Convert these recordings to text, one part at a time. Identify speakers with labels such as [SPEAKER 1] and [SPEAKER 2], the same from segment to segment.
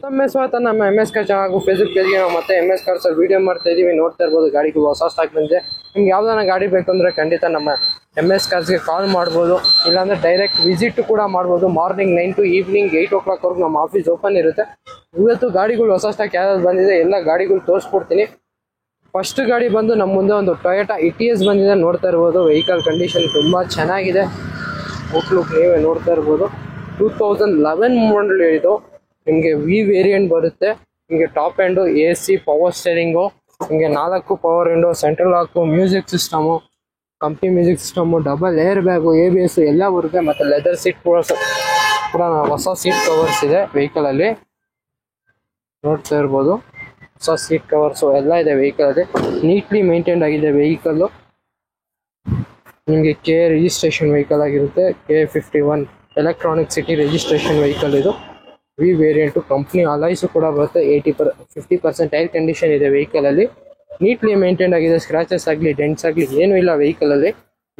[SPEAKER 1] ನಮ್ಮ ಸ್ವಾಗತ ನಮ್ಮ MS ಕಾರ್ ಚಾನಲ್ ಫೇಸ್ಬುಕ್ ಪೇಜ್ಗೆ ನಾವು ಮತ್ತೆ MS ಕಾರ್ಸ್ ಅಲ್ಲಿ ವಿಡಿಯೋ ಮಾಡ್ತಾ ಇದೀವಿ. ನೋಡ್ತಾ ಇರಬಹುದು ಗಾಡಿಗೆ ಹೊಸ ಸ್ಟಾಕ್ ಬಂದಿದೆ. ನಿಮ್ಗೆ ಯಾವ್ದಾನ ಗಾಡಿ ಬೇಕಂದ್ರೆ ಖಂಡಿತ ನಮ್ಮ MS ಕಾರ್ಸ್ಗೆ ಕಾಲ್ ಮಾಡ್ಬೋದು, ಇಲ್ಲಾಂದ್ರೆ ಡೈರೆಕ್ಟ್ ವಿಸಿಟ್ ಕೂಡ ಮಾಡ್ಬೋದು. ಮಾರ್ನಿಂಗ್ 9 to ಈವ್ನಿಂಗ್ 8 o'clock ವರೆಗೂ ನಮ್ಮ ಆಫೀಸ್ ಓಪನ್ ಇರುತ್ತೆ. ಇವತ್ತು ಗಾಡಿಗಳು ಹೊಸ ಸ್ಟಾಕ್ ಯಾವ್ದು ಬಂದಿದೆ ಎಲ್ಲ ಗಾಡಿಗಳು ತೋರಿಸ್ಕೊಡ್ತೀನಿ. ಫಸ್ಟ್ ಗಾಡಿ ಬಂದು ನಮ್ಮ ಮುಂದೆ ಒಂದು ಟೊಯೋಟಾ ಇಟಿಎಸ್ ಬಂದಿದೆ. ನೋಡ್ತಾ ಇರ್ಬೋದು ವೆಹಿಕಲ್ ಕಂಡೀಷನ್ ತುಂಬಾ ಚೆನ್ನಾಗಿದೆ. ಔಟ್ಲುಕ್ ನೀವೇ ನೋಡ್ತಾ ಇರ್ಬೋದು. 2011 ಮಾಡಲ್ ಇದು. ನಿಮಗೆ ವಿ ವೇರಿಯಂಟ್ ಬರುತ್ತೆ. ನಿಮಗೆ top end AC power steering, ನಿಮಗೆ 4 power window, central lock, music system, company music system, double air bag, ABS ಎಲ್ಲ ಬರುತ್ತೆ. ಮತ್ತು ಲೆದರ್ ಸೀಟ್ ಕೂಡ ಹೊಸ ಸೀಟ್ ಕವರ್ಸ್ ಇದೆ ವೆಹಿಕಲ್ ಅಲ್ಲಿ. ನೋಡ್ತಾ ಇರ್ಬೋದು ಹೊಸ ಸೀಟ್ ಕವರ್ಸು ಎಲ್ಲ ಇದೆ ವೆಹಿಕಲ್ ಅಲ್ಲಿ. ನೀಟ್ಲಿ ಮೇಂಟೈನ್ ಆಗಿದೆ ವೆಹಿಕಲ್ಲು. ನಿಮಗೆ KA ರಿಜಿಸ್ಟ್ರೇಷನ್ ವೆಹಿಕಲ್ ಆಗಿರುತ್ತೆ. KA51 electronic city registration vehicle ಇದು. ವಿ ವೇರಿಯಂಟು, ಕಂಪ್ನಿ ಅಲಾಯ್ಸು ಕೂಡ ಬರುತ್ತೆ. 50% ಟೈರ್ ಕಂಡೀಷನ್ ಇದೆ ವೆಹಿಕಲ್ ಅಲ್ಲಿ. ನೀಟ್ಲಿ ಮೇಂಟೈನ್ ಆಗಿದೆ. ಸ್ಕ್ರಾಚಸ್ ಆಗಲಿ ಡೆಂಟ್ಸ್ ಆಗಲಿ ಏನೂ ಇಲ್ಲ ವೆಹಿಕಲ್ ಅಲ್ಲಿ.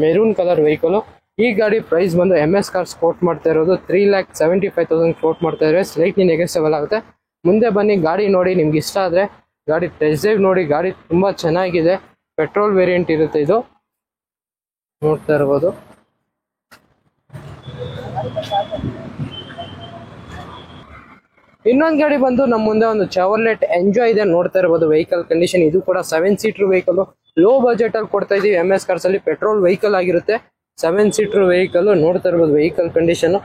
[SPEAKER 1] Maroon colour vehicle. ಈ ಗಾಡಿ ಪ್ರೈಸ್ ಬಂದು MS ಕಾರ್ಸ್ ಕೋಟ್ ಮಾಡ್ತಾ ಇರೋದು 3,75,000 ಕೋಟ್ ಮಾಡ್ತಾ ಇದ್ದಾರೆ. ಸ್ಲೈಟ್ಲಿ ನೆಗೆಸಬಲ್ ಆಗುತ್ತೆ. ಮುಂದೆ ಬನ್ನಿ ಗಾಡಿ ನೋಡಿ. ನಿಮ್ಗೆ ಇಷ್ಟ ಆದರೆ ಗಾಡಿ ಟೆಸ್ಟ್ ಡ್ರೈವ್ ನೋಡಿ. ಗಾಡಿ ತುಂಬ ಚೆನ್ನಾಗಿದೆ. ಪೆಟ್ರೋಲ್ ವೇರಿಯಂಟ್ ಇರುತ್ತೆ ಇದು. ನೋಡ್ತಾ ಇರ್ಬೋದು. ಇನ್ನೊಂದು ಗಾಡಿ ಬಂದು ನಮ್ಮ ಮುಂದೆ ಒಂದು ಚಾವರ್ಲೆಟ್ ಎಂಜಾಯ್ ಇದೆ. ನೋಡ್ತಾ ಇರ್ಬೋದು ವೆಹಿಕಲ್ ಕಂಡೀಷನ್. ಇದು ಕೂಡ 7 ಸೀಟರ್ ವೆಹಿಕಲ್. ಲೋ ಬಜೆಟ್ ಅಲ್ಲಿ ಕೊಡ್ತಾ ಇದೀವಿ MS ಕಾರ್ಸ್ ಅಲ್ಲಿ. ಪೆಟ್ರೋಲ್ ವೆಹಿಕಲ್ ಆಗಿರುತ್ತೆ. 7 ಸೀಟರ್ ವೆಹಿಕಲ್. ನೋಡ್ತಾ ಇರ್ಬೋದು ವೆಹಿಕಲ್ ಕಂಡೀಷನ್.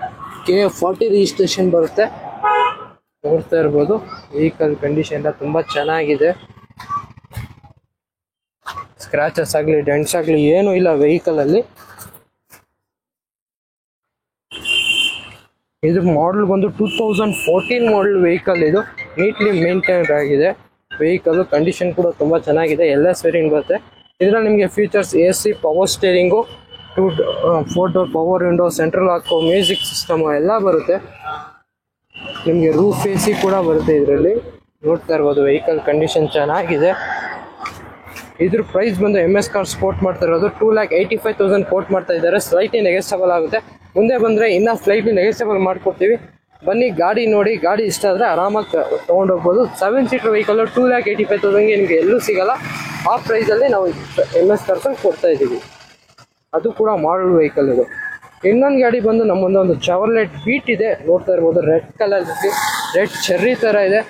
[SPEAKER 1] KA40 ರಿಜಿಸ್ಟ್ರೇಷನ್ ಬರುತ್ತೆ. ನೋಡ್ತಾ ಇರ್ಬೋದು ವೆಹಿಕಲ್ ಕಂಡೀಷನ್ ಎಲ್ಲ ತುಂಬಾ ಚೆನ್ನಾಗಿದೆ. ಸ್ಕ್ರಾಚಸ್ ಆಗಲಿ ಡೆಂಟ್ಸ್ ಆಗಲಿ ಏನೂ ಇಲ್ಲ ವೆಹಿಕಲ್ ಅಲ್ಲಿ. ಇದು ಮಾಡಲ್ ಬಂದು 2014 ಮಾಡಲ್ ವೆಹಿಕಲ್. ಇದು ನೀಟ್ಲಿ ಮೇಂಟೈನ್ ಆಗಿದೆ ವೆಹಿಕಲ್. ಕಂಡೀಷನ್ ಕೂಡ ತುಂಬಾ ಚೆನ್ನಾಗಿದೆ. LS ವೇರಿಯಂಟ್ ಬರುತ್ತೆ. ಇದರಲ್ಲಿ ನಿಮಗೆ features AC power steering, 4 door power window, central lock, music system ಎಲ್ಲ ಬರುತ್ತೆ. ನಿಮಗೆ ರೂಫ್ AC ಕೂಡ ಬರುತ್ತೆ ಇದರಲ್ಲಿ. ನೋಡ್ತಾ ಇರ್ಬೋದು ವೆಹಿಕಲ್ ಕಂಡೀಷನ್ ಚೆನ್ನಾಗಿದೆ. ಇದ್ರ ಪ್ರೈಸ್ ಬಂದು MS ಕಾರ್ಸ್ ಕೋಟ್ ಮಾಡ್ತಾ ಇರೋದು 2,85,000 ಕೋಟ್ ಮಾಡ್ತಾ ಇದ್ದಾರೆ. ಸ್ಲೈಟ್ಲಿ ನೆಗೆಸಬಲ್ ಆಗುತ್ತೆ. ಮುಂದೆ ಬಂದರೆ ಇನ್ನೂ ಸ್ಲೈಟ್ಲಿ ನೆಗೆಸಬಲ್ ಮಾಡ್ಕೊಡ್ತೀವಿ. ಬನ್ನಿ ಗಾಡಿ ನೋಡಿ. ಗಾಡಿ ಇಷ್ಟ ಆದರೆ ಆರಾಮಾಗಿ ತೊಗೊಂಡೋಗ್ಬೋದು. 7 ಸೀಟರ್ ವೆಹಿಕಲ್ 2,85,000ಗೆ ನಿಮಗೆ ಎಲ್ಲೂ ಸಿಗಲ್ಲ. ಆ ಪ್ರೈಸಲ್ಲಿ ನಾವು MS ಕಾರ್ಸಲ್ಲಿ ಕೊಡ್ತಾ ಇದ್ದೀವಿ. ಅದು ಕೂಡ ಮಾಡಲ್ ವೆಹಿಕಲ್ ಇದು. ಇನ್ನೊಂದು ಗಾಡಿ ಬಂದು ನಮ್ಮ ಮುಂದೆ ಒಂದು ಚಾವರ್ಲೆಟ್ ಬೀಟ್ ಇದೆ. ನೋಡ್ತಾ ಇರ್ಬೋದು ರೆಡ್ ಕಲರ್, ರೆಡ್ ಚೆರ್ರಿ ಥರ ಇದೆ.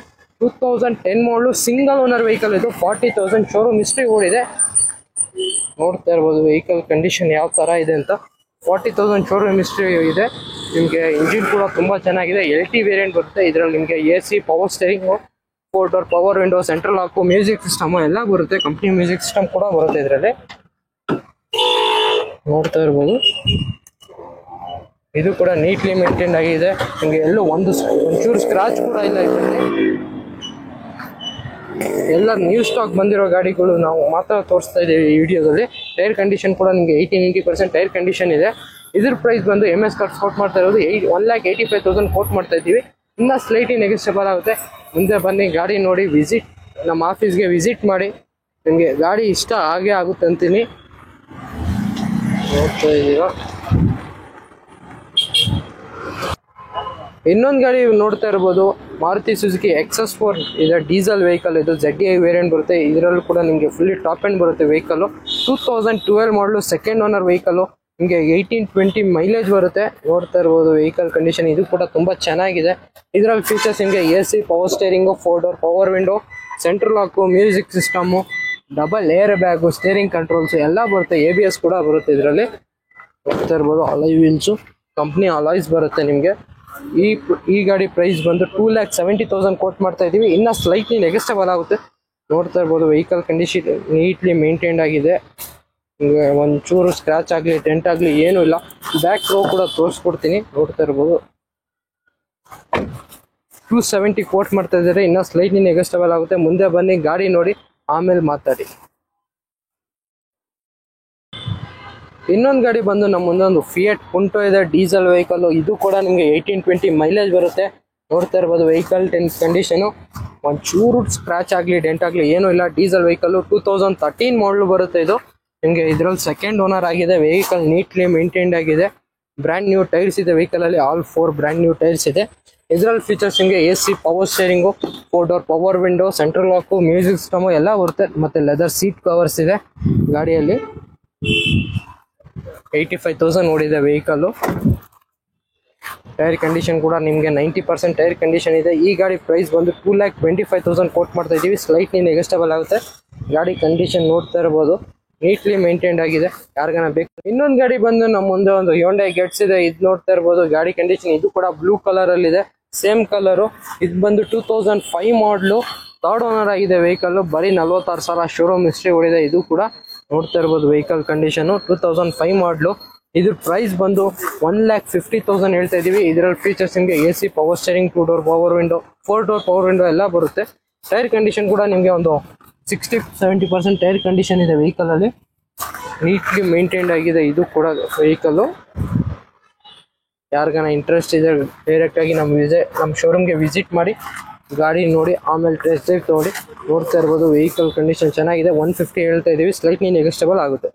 [SPEAKER 1] 2010 ಮಾಡಲು ಸಿಂಗಲ್ ಓನರ್ ವೆಹಿಕಲ್ ಇದು. 40,000 ಶೋರೂಮ್ ಹಿಸ್ಟ್ರಿ ಓಡಿದೆ. ನೋಡ್ತಾ ಇರ್ಬೋದು ವೆಹಿಕಲ್ ಕಂಡೀಷನ್ ಯಾವ ಥರ ಇದೆ ಅಂತ. 40,000 ಶೋರೂಮ್ ಹಿಸ್ಟ್ರಿ ಇದೆ. ನಿಮಗೆ ಇಂಜಿನ್ ಕೂಡ ತುಂಬ ಚೆನ್ನಾಗಿದೆ. LT ವೇರಿಯಂಟ್ ಬರುತ್ತೆ. ಇದರಲ್ಲಿ ನಿಮಗೆ AC power steering, 4 door power window, central lock, music system ಎಲ್ಲ ಬರುತ್ತೆ. ಕಂಪ್ನಿ ಮ್ಯೂಸಿಕ್ ಸಿಸ್ಟಮ್ ಕೂಡ ಬರುತ್ತೆ ಇದರಲ್ಲಿ. ನೋಡ್ತಾ ಇರ್ಬೋದು ಇದು ಕೂಡ ನೀಟ್ಲಿ ಮೇಂಟೈನ್ ಆಗಿದೆ. ನಿಮಗೆ ಎಲ್ಲೂ ಒಂಚೂರು ಸ್ಕ್ರಾಚ್ ಕೂಡ ಇಲ್ಲ ಇದರಲ್ಲಿ. ಎಲ್ಲ ನ್ಯೂ ಸ್ಟಾಕ್ ಬಂದಿರೋ ಗಾಡಿಗಳು ನಾವು ಮಾತ್ರ ತೋರಿಸ್ತಾ ಇದ್ದೀವಿ ಈ ವಿಡಿಯೋದಲ್ಲಿ. ಟೈರ್ ಕಂಡೀಷನ್ ಕೂಡ ನಿಮಗೆ 80-90% ಟೈರ್ ಕಂಡೀಷನ್ ಇದೆ. ಇದ್ರ ಪ್ರೈಸ್ ಬಂದು MS ಕಾರ್ಸ್ ಕೋಟ್ ಮಾಡ್ತಾ ಇರೋದು 1,85,000 ಕೋಟ್ ಮಾಡ್ತಾ ಇದ್ದೀವಿ. ಇನ್ನೂ ಸ್ಲೈಟ್ಲಿ ನೆಗೆಸಬಲ್ ಆಗುತ್ತೆ. ಮುಂದೆ ಬನ್ನಿ ಗಾಡಿ ನೋಡಿ. ನಮ್ಮ ಆಫೀಸ್ಗೆ ವಿಸಿಟ್ ಮಾಡಿ. ನಿಮಗೆ ಗಾಡಿ ಇಷ್ಟ ಆಗೇ ಆಗುತ್ತೆ ಅಂತೀನಿ. ನೋಡ್ತಾ ಇದ್ದೀರಾ. ಇನ್ನೊಂದು ಗಾಡಿ ನೋಡ್ತಾ ಇರ್ಬೋದು ಮಾರುತಿ ಸುಜುಕಿ XS4 ಇದೆ. ಡೀಸೆಲ್ ವೆಹಿಕಲ್ ಇದು. ZDI ವೇರಿಯಂಟ್ ಬರುತ್ತೆ. ಇದರಲ್ಲೂ ಕೂಡ ನಿಮಗೆ ಫುಲ್ಲಿ ಟಾಪ್ ಎಂಡ್ ಬರುತ್ತೆ ವೆಹಿಕಲ್. 2012 ಮಾಡಲು ಸೆಕೆಂಡ್ ಓನರ್ ವೆಹಿಕಲ್. ನಿಮಗೆ 18-20 ಮೈಲೇಜ್ ಬರುತ್ತೆ. ನೋಡ್ತಾ ಇರ್ಬೋದು ವೆಹಿಕಲ್ ಕಂಡೀಷನ್. ಇದು ಕೂಡ ತುಂಬ ಚೆನ್ನಾಗಿದೆ. ಇದರಲ್ಲಿ ಫೀಚರ್ಸ್ ನಿಮಗೆ AC power steering, 4 door power window, central lock, music system, double air bag, steering controls ಎಲ್ಲ ಬರುತ್ತೆ. ABS ಕೂಡ ಬರುತ್ತೆ ಇದರಲ್ಲಿ. ನೋಡ್ತಾ ಇರ್ಬೋದು ಅಲಾಯ್ ವೀಲ್ಸು, ಕಂಪ್ನಿ ಅಲಾಯ್ಸ್ ಬರುತ್ತೆ ನಿಮಗೆ. ಈ ಗಾಡಿ ಪ್ರೈಸ್ ಬಂದು 2,70,000 ಕೋಟ್ ಮಾಡ್ತಾ ಇದ್ದೀವಿ. ಇನ್ನೂ ಸ್ಲೈಟ್ಲಿ ನೆಗೆಸಬಲ್ ಆಗುತ್ತೆ. ನೋಡ್ತಾ ಇರ್ಬೋದು ವೆಹಿಕಲ್ ಕಂಡೀಷನ್ ನೀಟ್ಲಿ ಮೇಂಟೈನ್ ಆಗಿದೆ. ಒಂಚೂರು ಸ್ಕ್ರಾಚ್ ಆಗಲಿ ಡೆಂಟ್ ಆಗಲಿ ಏನೂ ಇಲ್ಲ. ಬ್ಯಾಕ್ ರೋ ಕೂಡ ತೋರಿಸ್ಕೊಡ್ತೀನಿ. ನೋಡ್ತಾ ಇರ್ಬೋದು 270 ಕೋಟ್ ಮಾಡ್ತಾ ಇದ್ದಾರೆ. ಇನ್ನೂ ಸ್ಲೈಟ್ಲಿ ನೆಗೆಸಬಲ್ ಆಗುತ್ತೆ. ಮುಂದೆ ಬನ್ನಿ ಗಾಡಿ ನೋಡಿ ಆಮೇಲೆ ಮಾತಾಡಿ. ಇನ್ನೊಂದು ಗಾಡಿ ಬಂದು ನಮ್ಮ ಮುಂದೆ ಒಂದು ಫಿಯಟ್ ಪುಂಟೋ ಇದೆ. Diesel vehicle. ಇದು ಕೂಡ ನಿಮಗೆ 18-20 ಮೈಲೇಜ್ ಬರುತ್ತೆ. ನೋಡ್ತಾ ಇರ್ಬೋದು ವೆಹಿಕಲ್ ಕಂಡೀಷನು ಒಂಚೂರು ಸ್ಕ್ರಾಚ್ ಆಗಲಿ ಡೆಂಟ್ ಆಗಲಿ ಏನೂ ಇಲ್ಲ. ಡೀಸೆಲ್ ವೆಹಿಕಲ್ 2013 ಮಾಡಲು ಬರುತ್ತೆ ಇದು. ನಿಮಗೆ ಇದರಲ್ಲಿ ಸೆಕೆಂಡ್ ಓನರ್ ಆಗಿದೆ. ವೆಹಿಕಲ್ ನೀಟ್ಲಿ ಮೇಂಟೈನ್ಡ್ ಆಗಿದೆ. ಬ್ರ್ಯಾಂಡ್ ನ್ಯೂ ಟೈರ್ಸ್ ಇದೆ ವೆಹಿಕಲ್ ಅಲ್ಲಿ, ಆಲ್ 4 ಬ್ರ್ಯಾಂಡ್ ನ್ಯೂ ಟೈರ್ಸ್ ಇದೆ. ಇದರಲ್ಲಿ ಫೀಚರ್ಸ್ ನಿಮಗೆ AC, power steering, 4 door power window, central lock, music system ಎಲ್ಲ ಬರುತ್ತೆ. ಮತ್ತೆ ಲೆದರ್ ಸೀಟ್ ಕವರ್ಸ್ ಇದೆ ಗಾಡಿಯಲ್ಲಿ. 85,000 ಓಡಿದೆ ವೆಹಿಕಲ್. ಟೈರ್ ಕಂಡೀಷನ್ ಕೂಡ ನಿಮಗೆ 90% ಟೈರ್ ಕಂಡೀಷನ್ ಇದೆ. ಈ ಗಾಡಿ ಪ್ರೈಸ್ ಬಂದು 2,25,000 ಕೋಟ್ ಮಾಡ್ತಾ ಇದೀವಿ. ಸ್ಲೈಟ್ಲಿ ನೆಗೋಷಿಯಬಲ್ ಆಗುತ್ತೆ. ಗಾಡಿ ಕಂಡೀಷನ್ ನೋಡ್ತಾ ಇರಬಹುದು, ನೀಟ್ಲಿ ಮೇಂಟೈನ್ಡ್ ಆಗಿದೆ. ಯಾರಿಗಾನ ಬೇಕು. ಇನ್ನೊಂದು ಗಾಡಿ ಬಂದು ನಮ್ಮ ಮುಂದೆ ಒಂದು Hyundai Getz ಇದೆ. ಇದು ನೋಡ್ತಾ ಇರಬಹುದು ಗಾಡಿ ಕಂಡೀಷನ್. ಇದು ಕೂಡ ಬ್ಲೂ ಕಲರ್ ಅಲ್ಲಿ ಇದೆ, ಸೇಮ್ ಕಲರು. ಇದು ಬಂದು 2005 ಮಾಡಲು, 3rd ಓನರ್ ಆಗಿದೆ ವೆಹಿಕಲ್. ಬರೀ 46,000 ಶೋರೂಮ್ ಹಿಸ್ಟ್ರಿ ಓಡಿದೆ. ಇದು ಕೂಡ ನೋಡ್ತಾ ಇರಬಹುದು ವೆಹಿಕಲ್ ಕಂಡೀಷನ್ 2005 ಮಾಡಲು. ಇದ್ರ ಪ್ರೈಸ್ ಬಂದು 1,50,000 ಹೇಳ್ತಾ ಇದೀವಿ. ಇದರಲ್ಲಿ ಫೀಚರ್ಸ್ ನಿಮಗೆ AC, power steering, 2 door power window, 4 door power window ಎಲ್ಲ ಬರುತ್ತೆ. ಟೈರ್ ಕಂಡೀಷನ್ ಕೂಡ ನಿಮಗೆ ಒಂದು 60-70% ಟೈರ್ ಕಂಡೀಷನ್ ಇದೆ ವೆಹಿಕಲ್ ಅಲ್ಲಿ. ನೀಟ್ಲಿ ಮೇಂಟೈನ್ಡ್ ಆಗಿದೆ ಇದು ಕೂಡ ವೆಹಿಕಲ್. ಯಾರಿಗಾನ ಇಂಟ್ರೆಸ್ಟ್ ಇದೆ ಡೈರೆಕ್ಟ್ ಆಗಿ ನಮ್ಮ ಶೋರೂಮ್ಗೆ ವಿಸಿಟ್ ಮಾಡಿ ಗಾಡಿ ನೋಡಿ ಆಮೇಲೆ ಟೆಸ್ಟ್ ಡ್ರೈವ್ ತಗೊಳ್ಳಿ. ನೋಡ್ತಾ ಇರ್ಬೋದು ವೆಹಿಕಲ್ ಕಂಡೀಷನ್ ಚೆನ್ನಾಗಿದೆ. 150 ಹೇಳ್ತಾ ಇದೀವಿ, ಸ್ಲೈಟ್ಲಿ ನೆಗೋಷಿಯಬಲ್ ಆಗುತ್ತೆ.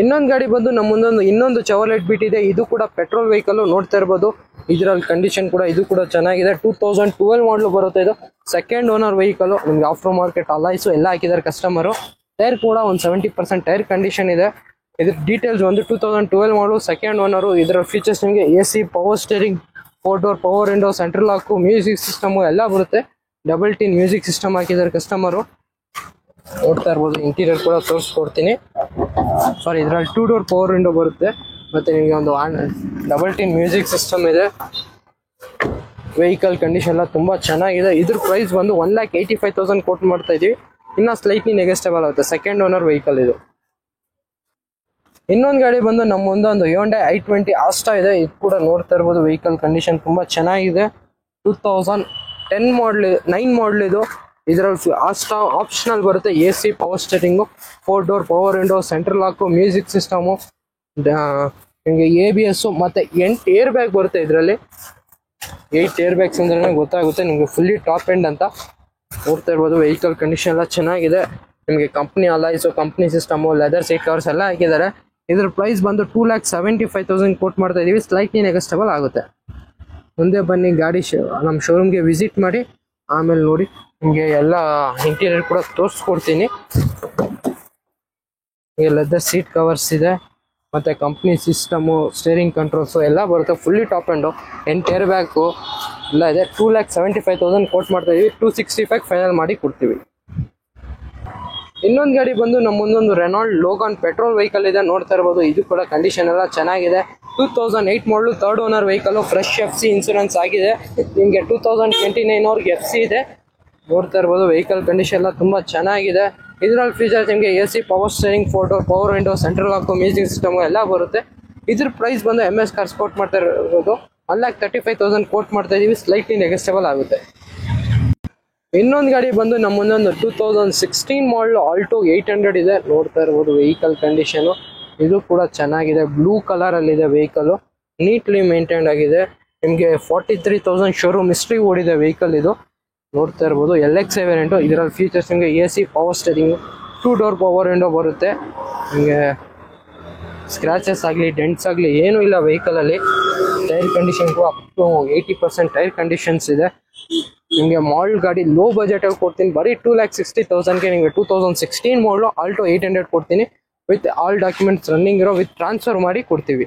[SPEAKER 1] ಇನ್ನೊಂದು ಗಾಡಿ ಬಂದು ನಮ್ಮ ಮುಂದೊಂದು ಇನ್ನೊಂದು Chevrolet Beat ಇದೆ. ಇದು ಕೂಡ ಪೆಟ್ರೋಲ್ ವೆಹಿಕಲ್. ನೋಡ್ತಾ ಇರ್ಬೋದು ಇದರಲ್ಲಿ ಕಂಡೀಷನ್ ಕೂಡ ಇದು ಕೂಡ ಚೆನ್ನಾಗಿದೆ. 2012 ಮಾಡಲು ಬರುತ್ತೆ. ಇದು 2nd ಓನರ್ ವೆಹಿಕಲ್. ನಿಮ್ಗೆ ಆಫ್ಟರ್ ಮಾರ್ಕೆಟ್ ಅಲಾಯ್ಸು ಎಲ್ಲ ಹಾಕಿದ್ದಾರೆ ಕಸ್ಟಮರು. ಟೈರ್ ಕೂಡ ಒಂದು 70% ಟೈರ್ ಕಂಡೀಷನ್ ಇದೆ. ಇದ್ರ ಡೀಟೇಲ್ಸ್ ಒಂದು 2012 ಮಾಡಲು, 2nd ಓನರು. ಇದರ ಫೀಚರ್ಸ್ ನಿಮಗೆ AC, power steering, 4 door power window, central lock, music system ಎಲ್ಲ ಬರುತ್ತೆ. ಡಬಲ್ ಟಿನ್ ಮ್ಯೂಸಿಕ್ ಸಿಸ್ಟಮ್ ಹಾಕಿದ್ದಾರೆ ಕಸ್ಟಮರು. ನೋಡ್ತಾ ಇರ್ಬೋದು ಇಂಟೀರಿಯರ್ ಕೂಡ ತೋರಿಸ್ಕೊಡ್ತೀನಿ. ಸಾರಿ, ಇದರಲ್ಲಿ 2 ಡೋರ್ ಪವರ್ ವಿಂಡೋ ಬರುತ್ತೆ. ಮತ್ತೆ ನಿಮಗೆ ಒಂದು ಡಬಲ್ ಟಿನ್ ಮ್ಯೂಸಿಕ್ ಸಿಸ್ಟಮ್ ಇದೆ. ವೆಹಿಕಲ್ ಕಂಡೀಷನ್ ಎಲ್ಲ ತುಂಬಾ ಚೆನ್ನಾಗಿದೆ. ಇದ್ರ ಪ್ರೈಸ್ ಬಂದು 1,85,000 ಕೋಟ್ ಮಾಡ್ತಾ ಇದೀವಿ. ಇನ್ನ ಸ್ಲೈಟ್ಲಿ ನೆಗೋಷಿಯಬಲ್ ಆಗುತ್ತೆ. 2nd ಓನರ್ ವೆಹಿಕಲ್ ಇದು. ಇನ್ನೊಂದು ಗಾಡಿ ಬಂದು ನಮ್ಮ ಮುಂದೆ ಒಂದು Hyundai i20 Asta ಇದೆ. ಇದು ಕೂಡ ನೋಡ್ತಾ ಇರ್ಬೋದು ವೆಹಿಕಲ್ ಕಂಡೀಷನ್ ತುಂಬಾ ಚೆನ್ನಾಗಿದೆ. 2010 ಮಾಡಲ್, 9 ಮಾಡಲ್ ಇದು. ಇದರಲ್ಲಿ Asta ಆಪ್ಷನಲ್ ಬರುತ್ತೆ. AC, power steering, 4 door power window, central lock, music system, ನಿಮಗೆ ABS ಮತ್ತೆ 8 ಏರ್ ಬ್ಯಾಗ್ ಬರುತ್ತೆ. ಇದರಲ್ಲಿ 8 ಏರ್ ಬ್ಯಾಗ್ಸ್ ಅಂದ್ರೆ ಗೊತ್ತಾಗುತ್ತೆ ನಿಮಗೆ ಫುಲ್ಲಿ ಟಾಪ್ ಎಂಡ್ ಅಂತ. ನೋಡ್ತಾ ಇರ್ಬೋದು ವೆಹಿಕಲ್ ಕಂಡೀಷನ್ ಎಲ್ಲ ಚೆನ್ನಾಗಿದೆ. ನಿಮಗೆ company alloys, company system, leather seat covers ಎಲ್ಲ ಹಾಕಿದ್ದಾರೆ. ಇದ್ರ ಪ್ರೈಸ್ ಬಂದು 2,75,000 ಕೋಟ್ ಮಾಡ್ತಾ ಇದೀವಿ. ಸ್ಲೈಟ್ಲಿ ನೆಗೋಷಿಯಬಲ್ ಆಗುತ್ತೆ. ಮುಂದೆ ಬನ್ನಿ ಗಾಡಿ ನಮ್ಮ ಶೋರೂಮ್ಗೆ ವಿಸಿಟ್ ಮಾಡಿ ಆಮೇಲೆ ನೋಡಿ ನಿಮಗೆ ಎಲ್ಲ ಇಂಟೀರಿಯರ್ ಕೂಡ ತೋರಿಸ್ಕೊಡ್ತೀನಿ. ಲೆದರ್ ಸೀಟ್ ಕವರ್ಸ್ ಇದೆ, ಮತ್ತೆ ಕಂಪ್ನಿ ಸಿಸ್ಟಮು, ಸ್ಟೇರಿಂಗ್ ಕಂಟ್ರೋಲ್ಸು ಎಲ್ಲ ಬರುತ್ತೆ. Fully top end, 8 air bag ಎಲ್ಲ ಇದೆ. 2,75,000 ಕೋಟ್ ಮಾಡ್ತಾ ಇದೀವಿ. 265 ಫೈನಲ್ ಮಾಡಿ ಕೊಡ್ತೀವಿ. ಇನ್ನೊಂದು ಗಾಡಿ ಬಂದು ನಮ್ಮ ಮುಂದೊಂದು Renault Logan ಪೆಟ್ರೋಲ್ ವೆಹಿಕಲ್ ಇದೆ. ನೋಡ್ತಾ ಇರ್ಬೋದು ಇದು ಕೂಡ ಕಂಡೀಷನ್ ಎಲ್ಲ ಚೆನ್ನಾಗಿದೆ. 2008 ಮಾಡಲು, 3rd owner vehicle. Fresh FC insurance ಆಗಿದೆ. ನಿಮಗೆ 2029 ಅವ್ರಿಗೆ FC ಇದೆ. ನೋಡ್ತಾ ಇರ್ಬೋದು ವೆಹಿಕಲ್ ಕಂಡೀಷನ್ ಎಲ್ಲ ತುಂಬಾ ಚೆನ್ನಾಗಿದೆ. ಇದರಲ್ಲಿ ಫೀಚರ್ಸ್ ನಿಮಗೆ AC, power steering, 4 door power window, central lock, music system ಎಲ್ಲ ಬರುತ್ತೆ. ಇದ್ರ ಪ್ರೈಸ್ ಬಂದು MS ಕಾರ್ಸ್ ಕೋಟ್ ಮಾಡ್ತಾ ಇರೋದು 1,35,000 ಕೋಟ್ ಮಾಡ್ತಾ ಇದೀವಿ. ಸ್ಲೈಟ್ಲಿ ನೆಗೋಷಿಯಬಲ್ ಆಗುತ್ತೆ. ಇನ್ನೊಂದು ಗಾಡಿ ಬಂದು ನಮ್ಮ ಮುಂದೊಂದು 2016 ಮಾಡಲ್ ಆಲ್ಟೋ 800 ಇದೆ. ನೋಡ್ತಾ ಇರ್ಬೋದು ವೆಹಿಕಲ್ ಕಂಡೀಷನು ಇದು ಕೂಡ ಚೆನ್ನಾಗಿದೆ. ಬ್ಲೂ ಕಲರ್ ಅಲ್ಲಿ ಇದೆ ವೆಹಿಕಲ್. ನೀಟ್ಲಿ ಮೇಂಟೈನ್ಡ್ ಆಗಿದೆ. ನಿಮಗೆ 43,000 ಶೋರೂಮ್ ಹಿಸ್ಟ್ರಿ ಓಡಿದೆ ವೆಹಿಕಲ್ ಇದು. ನೋಡ್ತಾ ಇರ್ಬೋದು LX ವೇರಿಯಂಟ್. ಇದರಲ್ಲಿ ಫೀಚರ್ಸ್ ನಿಮಗೆ AC, power steering, 2 door power window ಬರುತ್ತೆ. ನಿಮಗೆ ಸ್ಕ್ರಾಚಸ್ ಆಗಲಿ, ಡೆಂಟ್ಸ್ ಆಗಲಿ ಏನೂ ಇಲ್ಲ ವೆಹಿಕಲ್ ಅಲ್ಲಿ. ಟೈರ್ ಕಂಡೀಷನ್ ಕೂಡ ಅಪ್ ಟು 80% ಟೈರ್ ಕಂಡೀಷನ್ಸ್ ಇದೆ. ನಿಮಗೆ ಮಾಡಲ್ ಗಾಡಿ ಲೋ ಬಜೆಟ್ ಅಲ್ಲಿ ಕೊಡ್ತೀನಿ. ಬರೀ 2,60,000ಗೆ ನಿಮಗೆ 2016 ಮಾಡಲು ಆಲ್ಟೋ 800 ಕೊಡ್ತೀನಿ. ವಿತ್ ಆಲ್ ಡಾಕ್ಯುಮೆಂಟ್ಸ್ ರನ್ನಿಂಗ್ ಇರೋ, ವಿತ್ ಟ್ರಾನ್ಸ್ಫರ್ ಮಾಡಿ ಕೊಡ್ತೀವಿ.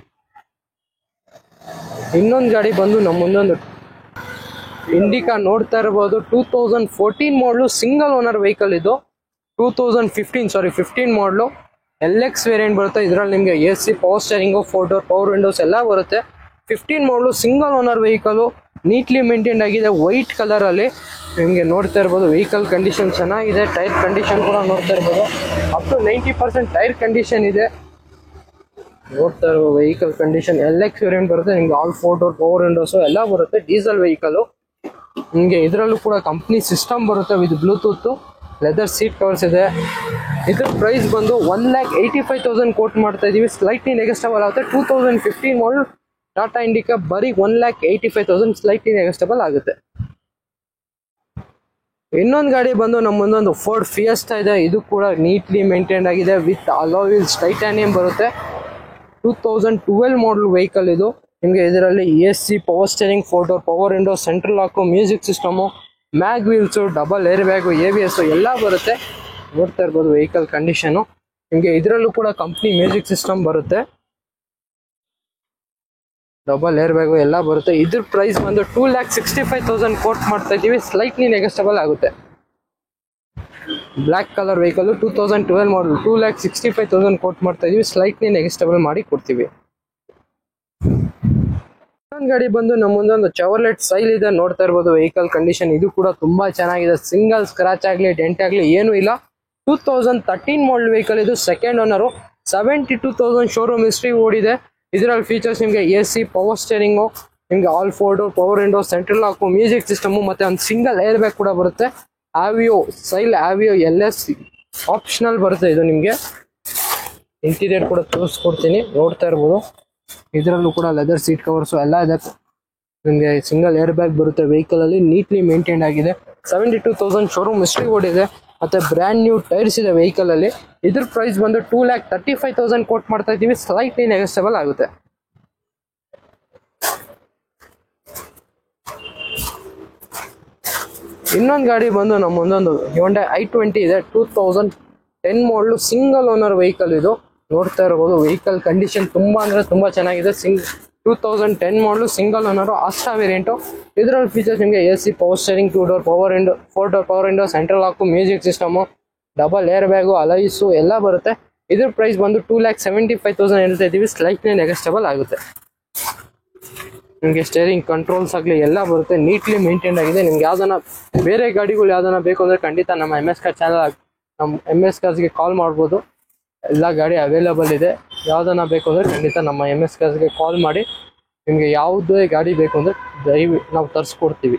[SPEAKER 1] ಇನ್ನೊಂದು ಗಾಡಿ ಬಂದು ನಮ್ಮ ಮುಂದೊಂದು ಇಂಡಿಕಾ. ನೋಡ್ತಾ ಇರ್ಬೋದು 2014 ಮಾಡಲು, ಸಿಂಗಲ್ ಓನರ್ ವೆಹಿಕಲ್ ಇದು. 15 ಮಾಡಲು, LX ವೇರಿಯಂಟ್ ಬರುತ್ತೆ. ಇದರಲ್ಲಿ ನಿಮಗೆ AC, power steering, 4 door power Windows ಎಲ್ಲ ಬರುತ್ತೆ. 15 ಮಾಡಲು, single owner vehicle. Neatly maintain ಆಗಿದೆ, ವೈಟ್ ಕಲರ್ ಅಲ್ಲಿ. ನಿಮಗೆ ನೋಡ್ತಾ ಇರ್ಬೋದು ವೆಹಿಕಲ್ ಕಂಡೀಷನ್ ಚೆನ್ನಾಗಿದೆ. ಟೈರ್ ಕಂಡೀಷನ್ ಕೂಡ ನೋಡ್ತಾ ಇರ್ಬೋದು ಅಪ್ ಟು 90% ಟೈರ್ ಕಂಡೀಷನ್ ಇದೆ. ನೋಡ್ತಾ ಇರೋ ವೆಹಿಕಲ್ ಕಂಡೀಷನ್ LX ವೇರಿಯಂಟ್ ಬರುತ್ತೆ. ನಿಮ್ಗೆ ಆಲ್ 4 ಡೋರ್ ಪವರ್ ವಿಂಡೋಸ್ ಎಲ್ಲ ಬರುತ್ತೆ. Diesel vehicle. ನಿಮಗೆ ಇದರಲ್ಲೂ ಕೂಡ ಕಂಪ್ನಿ ಸಿಸ್ಟಮ್ ಬರುತ್ತೆ with Bluetooth. Leather seat covers ಇದೆ. ಇದ್ರ ಪ್ರೈಸ್ ಬಂದು 1,85,000 ಕೋಟ್ ಮಾಡ್ತಾ ಇದೀವಿ. ಸ್ಲೈಟ್ಲಿ ನೆಗೋಷಿಯಬಲ್ ಆಗುತ್ತೆ. 2015 ಮಾಡಲ್ ಟಾಟಾ ಇಂಡಿಕಾ ಬರೀ 1,85,000 ಸ್ಲೈಟ್ಲಿ ನೆಗೋಷಿಯಬಲ್ ಆಗುತ್ತೆ. ಇನ್ನೊಂದು ಗಾಡಿ ಬಂದು ನಮ್ಮ ಮುಂದೊಂದು ಫೋರ್ಡ್ ಫಿಯೆಸ್ಟಾ ಇದೆ. ಇದು ಕೂಡ ನೀಟ್ಲಿ ಮೇಂಟೈನ್ ಆಗಿದೆ. ವಿತ್ ಅಲಾಯ್ ವೀಲ್ಸ್, ಟೈಟಾನಿಯಂ ಬರುತ್ತೆ. 2012 ಮಾಡಲ್ ವೆಹಿಕಲ್ ಇದು. ನಿಮಗೆ ಇದರಲ್ಲಿ AC, power steering, 4 door power window, central lock, music system, ಮ್ಯಾಗ್ wheels, double air bag, ABS ಎಲ್ಲ ಬರುತ್ತೆ. ನೋಡ್ತಾ ಇರ್ಬೋದು ವೆಹಿಕಲ್ ಕಂಡೀಷನು. ನಿಮಗೆ ಇದರಲ್ಲೂ ಕೂಡ ಕಂಪ್ನಿ ಮ್ಯೂಸಿಕ್ ಸಿಸ್ಟಮ್ ಬರುತ್ತೆ, ಡಬಲ್ ಏರ್ ಬ್ಯಾಗು ಎಲ್ಲ ಬರುತ್ತೆ. ಇದ್ರ ಪ್ರೈಸ್ ಬಂದು 2,65,000 ಕೋಟ್ ಮಾಡ್ತಾ ಇದ್ದೀವಿ. ಸ್ಲೈಟ್ಲಿ ನೆಗೋಷಿಯಬಲ್ ಆಗುತ್ತೆ. ಬ್ಲ್ಯಾಕ್ ಕಲರ್ ವೆಹಿಕಲ್ 2012 ಮಾಡಲ್ 2,65,000 ಕೋಟ್ ಮಾಡ್ತಾ ಇದೀವಿ. ಸ್ಲೈಟ್ಲಿ ನೆಗೋಷಿಯಬಲ್ ಮಾಡಿ ಕೊಡ್ತೀವಿ. ಇನ್ನೊಂದು ಗಾಡಿ ಬಂದು ನಮ್ಮ ಮುಂದೆ ಒಂದು ಚೆವರ್ಲೆಟ್ ಸೈಲ್ ಇದೆ. ನೋಡ್ತಾ ಇರ್ಬೋದು ವೆಹಿಕಲ್ ಕಂಡೀಷನ್. ಇದು ಕೂಡ ತುಂಬಾ ಚೆನ್ನಾಗಿದೆ. ಸಿಂಗಲ್ ಸ್ಕ್ರಾಚ್ ಆಗಲಿ ಡೆಂಟ್ ಆಗಲಿ ಏನೂ ಇಲ್ಲ. 2013 ಮಾಡಲ್ ವೆಹಿಕಲ್ ಇದು. Second owner. 72,000 ಶೋರೂಮ್ ಹಿಸ್ಟ್ರಿ ಓಡಿದೆ. ಇದರಲ್ಲಿ ಫೀಚರ್ಸ್ ನಿಮಗೆ AC, ಪವರ್ ಸ್ಟೇರಿಂಗು, ನಿಮಗೆ all 4 door power window, central lock, music system ಮತ್ತೆ ಒಂದು ಸಿಂಗಲ್ ಏರ್ ಬ್ಯಾಗ್ ಕೂಡ ಬರುತ್ತೆ. ಆವಿಯೋ ಸೈಲ್ ಆವಿಯೋ LS ಆಪ್ಷನಲ್ ಬರುತ್ತೆ ಇದು. ನಿಮಗೆ ಇಂಟೀರಿಯರ್ ಕೂಡ ತೋರಿಸ್ಕೊಡ್ತೀನಿ. ನೋಡ್ತಾ ಇರ್ಬೋದು ಇದರಲ್ಲೂ ಕೂಡ ಲೆದರ್ ಸೀಟ್ ಕವರ್ಸು ಎಲ್ಲ ಇದೆ. ನಿಮಗೆ ಸಿಂಗಲ್ ಏರ್ ಬ್ಯಾಗ್ ಬರುತ್ತೆ. ವೆಹಿಕಲ್ ಅಲ್ಲಿ ನೀಟ್ಲಿ ಮೇಂಟೈನ್ ಆಗಿದೆ. 72,000 ಶೋರೂಮ್ ಹಿಸ್ಟ್ರಿ ಓಡಿದೆ. ಮತ್ತೆ ಬ್ರ್ಯಾಂಡ್ ನ್ಯೂ ಟೈರ್ಸ್ ಇದೆ ವೆಹಿಕಲ್ ಅಲ್ಲಿ. ಇದ್ರ ಪ್ರೈಸ್ ಬಂದು 2,35,000 ಕೋಟ್ ಮಾಡ್ತಾ ಇದ್ದೀವಿ. ಸ್ಲೈಟ್ಲಿ ನೆಗೋಷಿಯಬಲ್ ಆಗುತ್ತೆ. ಇನ್ನೊಂದು ಗಾಡಿ ಬಂದು ನಮ್ಮ ಮುಂದೊಂದು Hyundai i20 ಇದೆ. 2010 ಮಾಡಲು ಸಿಂಗಲ್ ಓನರ್ ವೆಹಿಕಲ್ ಇದು. ನೋಡ್ತಾ ಇರ್ಬೋದು ವೆಹಿಕಲ್ ಕಂಡೀಷನ್ ತುಂಬಾ ಅಂದ್ರೆ ತುಂಬಾ ಚೆನ್ನಾಗಿದೆ. 2010 ಮಾಡಲು ಸಿಂಗಲ್ ಓನರು, ಆಸ್ಟಾ ವೇರಿಯಂಟು. ಇದರಲ್ಲಿ ಫೀಚರ್ಸ್ ನಿಮಗೆ AC, power steering, 2 door power window, 4 door power window, central lock, music system, double air bag, ಅಲೈಸು ಎಲ್ಲ ಬರುತ್ತೆ. ಇದ್ರ ಪ್ರೈಸ್ ಬಂದು 2,75,000 ಹೇಳ್ತಾ ಇದ್ದೀವಿ. ಸ್ಲೈಟ್ಲಿ ನೆಗೋಷಿಯಬಲ್ ಆಗುತ್ತೆ. ನಿಮಗೆ ಸ್ಟೇರಿಂಗ್ ಕಂಟ್ರೋಲ್ಸ್ ಆಗಲಿ ಎಲ್ಲ ಬರುತ್ತೆ. ನೀಟ್ಲಿ ಮೇಂಟೈನ್ ಆಗಿದೆ. ನಿಮ್ಗೆ ಯಾವ್ದಾನ ಬೇರೆ ಗಾಡಿಗಳು ಯಾವ್ದಾನ ಬೇಕು ಅಂದರೆ ಖಂಡಿತ ನಮ್ಮ MS ಕಾರ್ ಚಾನಲ್, ನಮ್ಮ MS ಕಾರ್ಸ್ಗೆ ಕಾಲ್ ಮಾಡ್ಬೋದು. ಎಲ್ಲ ಗಾಡಿ ಅವೈಲೇಬಲ್ ಇದೆ. ಯಾವ್ದಾನ ಬೇಕು ಅಂದರೆ ಖಂಡಿತ ನಮ್ಮ MS ಕಾರ್ಸ್ಗೆ ಕಾಲ್ ಮಾಡಿ. ನಿಮಗೆ ಯಾವುದೇ ಗಾಡಿ ಬೇಕು ಅಂದರೆ ನಾವು ತರಿಸ್ಕೊಡ್ತೀವಿ.